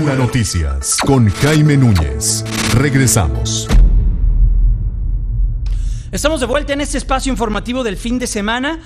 Luna Noticias con Jaime Núñez. Regresamos. Estamos de vuelta en este espacio informativo del fin de semana.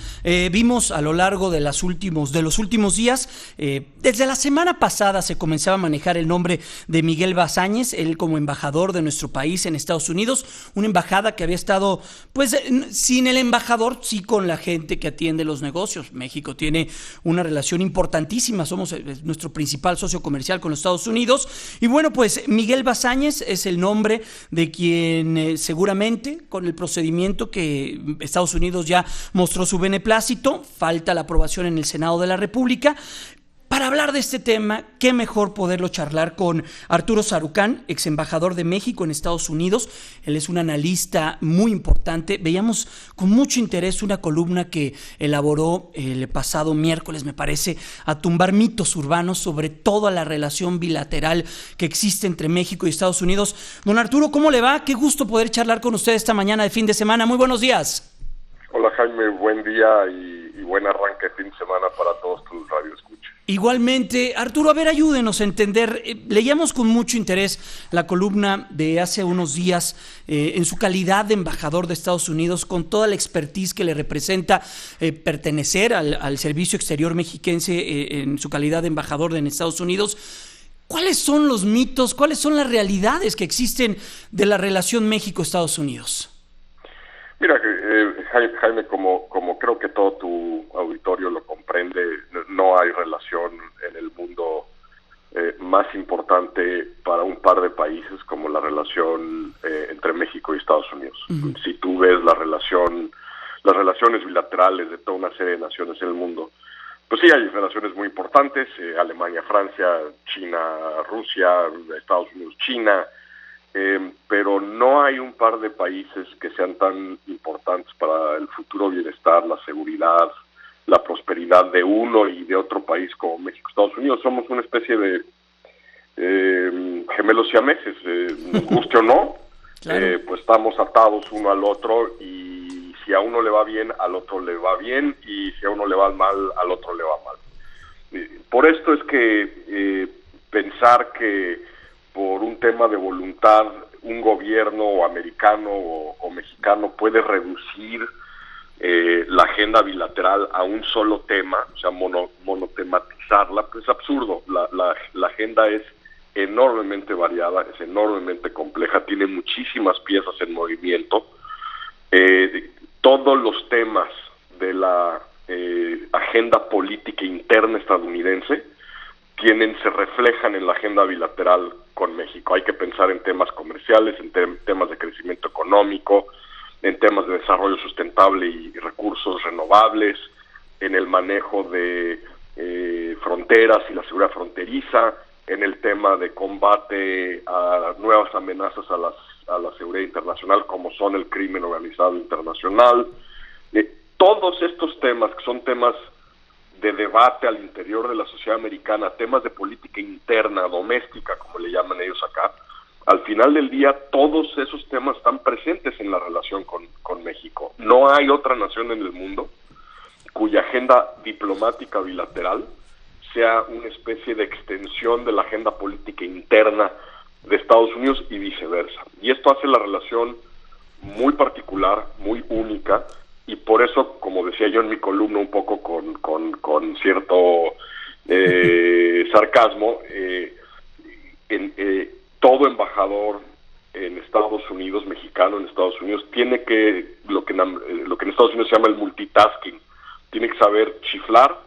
Vimos a lo largo de los últimos días, desde la semana pasada se comenzaba a manejar el nombre de Miguel Basáñez, él como embajador de nuestro país en Estados Unidos, una embajada que había estado, pues, sin el embajador, sí con la gente que atiende los negocios. México tiene una relación importantísima, somos nuestro principal socio comercial con los Estados Unidos. Y bueno, pues Miguel Basáñez es el nombre de quien seguramente con el procedimiento que Estados Unidos ya mostró su beneplácito, falta la aprobación en el Senado de la República. Para hablar de este tema, qué mejor poderlo charlar con Arturo Sarucán, ex embajador de México en Estados Unidos. Él es un analista muy importante. Veíamos con mucho interés una columna que elaboró el pasado miércoles, me parece, a tumbar mitos urbanos sobre toda la relación bilateral que existe entre México y Estados Unidos. Don Arturo, ¿cómo le va? Qué gusto poder charlar con usted esta mañana de fin de semana. Muy buenos días. Hola Jaime, buen día y buen arranque de fin de semana para todos tus radioescuchas. Igualmente, Arturo, a ver, ayúdenos a entender. Leíamos con mucho interés la columna de hace unos días en su calidad de embajador de Estados Unidos, con toda la expertise que le representa pertenecer al Servicio Exterior Mexiquense en su calidad de embajador en Estados Unidos. ¿Cuáles son los mitos, cuáles son las realidades que existen de la relación México-Estados Unidos? Mira, Jaime, como creo que todo tu auditorio lo comprende, no hay relación en el mundo más importante para un par de países como la relación entre México y Estados Unidos. Uh-huh. Si tú ves las relaciones bilaterales de toda una serie de naciones en el mundo, pues sí hay relaciones muy importantes, Alemania, Francia, China, Rusia, Estados Unidos, China, pero no hay un par de países que sean tan importantes para el futuro bienestar, la seguridad, la prosperidad de uno y de otro país como México, Estados Unidos. Somos una especie de gemelos siameses, nos guste o no, claro. Pues estamos atados uno al otro y si a uno le va bien, al otro le va bien, y si a uno le va mal, al otro le va mal. Por esto es que pensar que por un tema de voluntad, un gobierno americano o mexicano puede reducir la agenda bilateral a un solo tema, o sea, monotematizarla, pues es absurdo. La agenda es enormemente variada, es enormemente compleja, tiene muchísimas piezas en movimiento. Todos los temas de la agenda política interna estadounidense se reflejan en la agenda bilateral con México. Hay que pensar en temas comerciales, en temas de crecimiento económico, en temas de desarrollo sustentable y recursos renovables, en el manejo de fronteras y la seguridad fronteriza, en el tema de combate a nuevas amenazas a la seguridad internacional, como son el crimen organizado internacional. Todos estos temas, que son temas de debate al interior de la sociedad americana, temas de política interna, doméstica, como le llaman ellos acá, al final del día todos esos temas están presentes en la relación con México. No hay otra nación en el mundo cuya agenda diplomática bilateral sea una especie de extensión de la agenda política interna de Estados Unidos y viceversa. Y esto hace la relación muy particular, muy única, y por eso, como decía yo en mi columna, un poco con cierto sarcasmo, todo embajador en Estados Unidos, mexicano en Estados Unidos, tiene que, lo que en Estados Unidos se llama el multitasking, tiene que saber chiflar,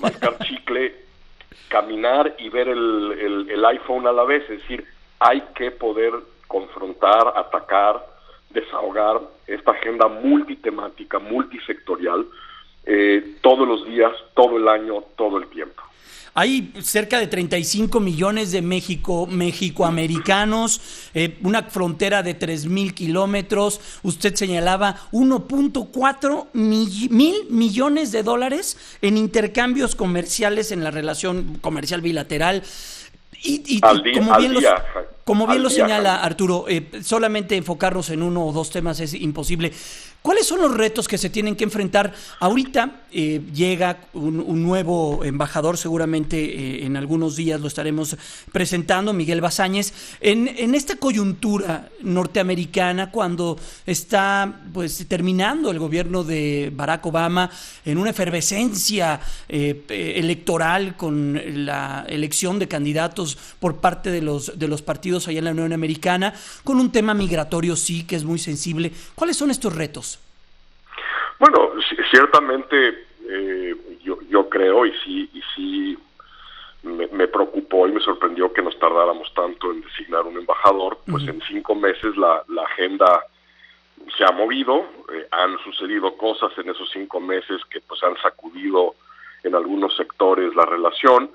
mascar chicle, caminar y ver el iPhone a la vez. Es decir, hay que poder confrontar, atacar, desahogar esta agenda multitemática, multisectorial, todos los días, todo el año, todo el tiempo. Hay cerca de 35 millones de mexicoamericanos, una frontera de 3,000 kilómetros. Usted señalaba 1.4 mil millones de dólares en intercambios comerciales en la relación comercial bilateral. Al día. Como bien al lo día. señala Arturo, solamente enfocarnos en uno o dos temas es imposible. ¿Cuáles son los retos que se tienen que enfrentar? Ahorita llega un nuevo embajador, seguramente en algunos días lo estaremos presentando, Miguel Basáñez, en esta coyuntura norteamericana, cuando está pues terminando el gobierno de Barack Obama, en una efervescencia electoral con la elección de candidatos por parte de los partidos allá en la Unión Americana, con un tema migratorio sí que es muy sensible. ¿Cuáles son estos retos? Bueno, ciertamente yo creo y sí me preocupó y me sorprendió que nos tardáramos tanto en designar un embajador. Pues en 5 meses la agenda se ha movido, han sucedido cosas en esos 5 meses que pues han sacudido en algunos sectores la relación.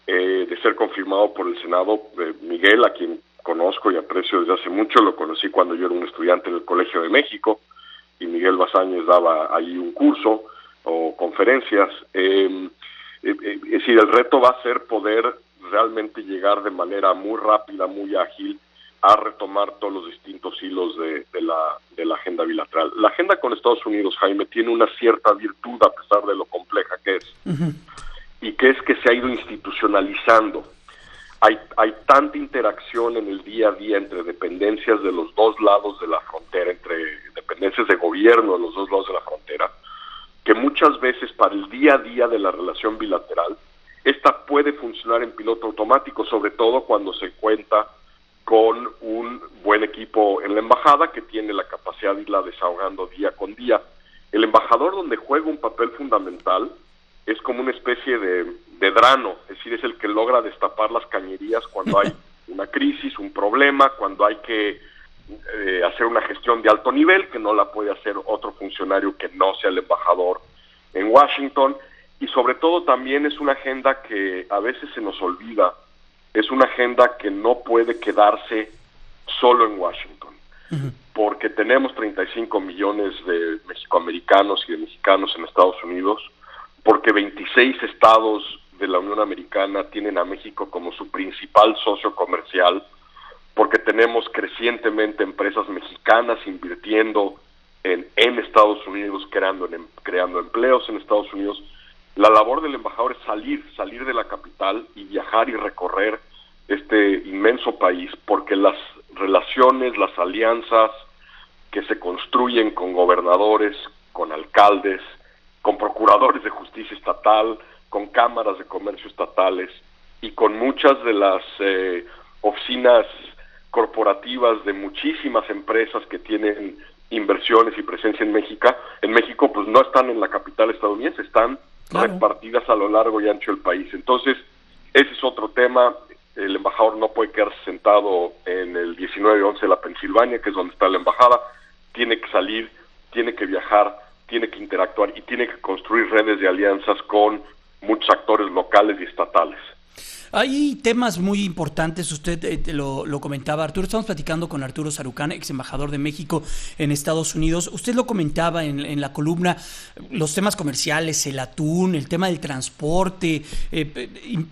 De ser confirmado por el Senado, Miguel, a quien conozco y aprecio desde hace mucho, lo conocí cuando yo era un estudiante en el Colegio de México, y Miguel Basáñez daba ahí un curso o conferencias. Es decir, el reto va a ser poder realmente llegar de manera muy rápida, muy ágil, a retomar todos los distintos hilos de la agenda bilateral. La agenda con Estados Unidos, Jaime, tiene una cierta virtud a pesar de lo compleja que es, y que es que se ha ido institucionalizando. Hay tanta interacción en el día a día entre dependencias de los dos lados de la frontera, entre dependencias de gobierno de los dos lados de la frontera, que muchas veces para el día a día de la relación bilateral, esta puede funcionar en piloto automático, sobre todo cuando se cuenta con un buen equipo en la embajada que tiene la capacidad de irla desahogando día con día. El embajador, donde juega un papel fundamental, es como una especie de drano, es decir, es el que logra destapar las cañerías cuando hay una crisis, un problema, cuando hay que hacer una gestión de alto nivel, que no la puede hacer otro funcionario que no sea el embajador en Washington. Y sobre todo también es una agenda que a veces se nos olvida, es una agenda que no puede quedarse solo en Washington, porque tenemos 35 millones de mexicoamericanos y de mexicanos en Estados Unidos, porque 26 estados de la Unión Americana tienen a México como su principal socio comercial, porque tenemos crecientemente empresas mexicanas invirtiendo en Estados Unidos, creando empleos en Estados Unidos. La labor del embajador es salir de la capital y viajar y recorrer este inmenso país, porque las relaciones, las alianzas que se construyen con gobernadores, con alcaldes, con procuradores de justicia estatal, con cámaras de comercio estatales y con muchas de las oficinas corporativas de muchísimas empresas que tienen inversiones y presencia en México, pues no están en la capital estadounidense, están repartidas a lo largo y ancho del país. Entonces, ese es otro tema. El embajador no puede quedarse sentado en el 1911 de la Pensilvania, que es donde está la embajada. Tiene que salir, tiene que viajar, tiene que interactuar y tiene que construir redes de alianzas con muchos actores locales y estatales. Hay temas muy importantes, usted lo comentaba, Arturo. Estamos platicando con Arturo Sarucán, ex embajador de México en Estados Unidos. Usted lo comentaba en la columna, los temas comerciales, el atún, el tema del transporte,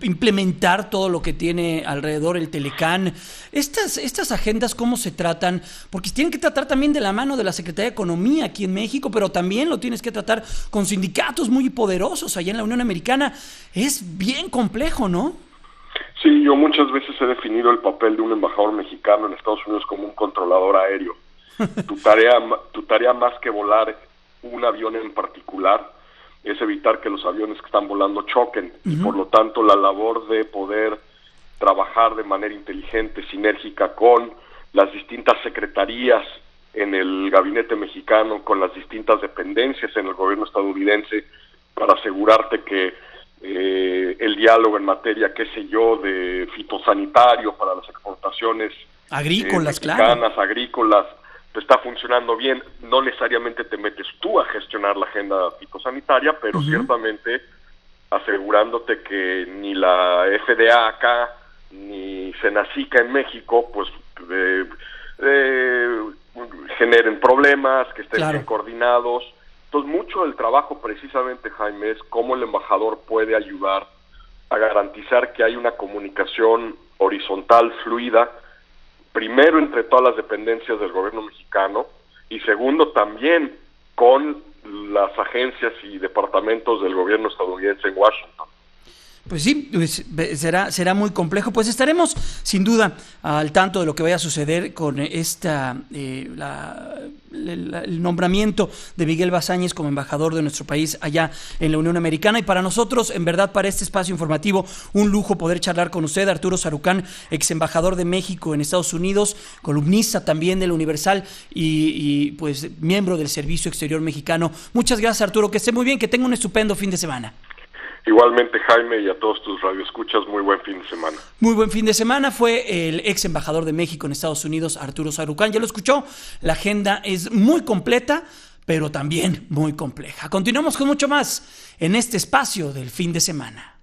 implementar todo lo que tiene alrededor el Telecán. Estas agendas, ¿cómo se tratan? Porque tienen que tratar también de la mano de la Secretaría de Economía aquí en México, pero también lo tienes que tratar con sindicatos muy poderosos allá en la Unión Americana. Es bien complejo, ¿no? Sí, yo muchas veces he definido el papel de un embajador mexicano en Estados Unidos como un controlador aéreo. Tu tarea más que volar un avión en particular es evitar que los aviones que están volando choquen. Y por lo tanto la labor de poder trabajar de manera inteligente, sinérgica con las distintas secretarías en el gabinete mexicano, con las distintas dependencias en el gobierno estadounidense, para asegurarte que el diálogo en materia, qué sé yo, de fitosanitario para las exportaciones agrícolas, mexicanas, agrícolas, está funcionando bien. No necesariamente te metes tú a gestionar la agenda fitosanitaria, pero ciertamente asegurándote que ni la FDA acá, ni Senacica en México, pues generen problemas, que estén bien coordinados. Entonces, mucho del trabajo precisamente, Jaime, es cómo el embajador puede ayudar a garantizar que hay una comunicación horizontal, fluida, primero entre todas las dependencias del gobierno mexicano y segundo también con las agencias y departamentos del gobierno estadounidense en Washington. Pues sí, pues será muy complejo. Pues estaremos sin duda al tanto de lo que vaya a suceder con el nombramiento de Miguel Basáñez como embajador de nuestro país allá en la Unión Americana. Y para nosotros, en verdad, para este espacio informativo, un lujo poder charlar con usted, Arturo Sarucán, ex embajador de México en Estados Unidos, columnista también del Universal y pues miembro del Servicio Exterior Mexicano. Muchas gracias, Arturo, que esté muy bien, que tenga un estupendo fin de semana. Igualmente, Jaime, y a todos tus radioescuchas, muy buen fin de semana. Muy buen fin de semana. Fue el ex embajador de México en Estados Unidos, Arturo Sarucán. Ya lo escuchó, la agenda es muy completa, pero también muy compleja. Continuamos con mucho más en este espacio del fin de semana.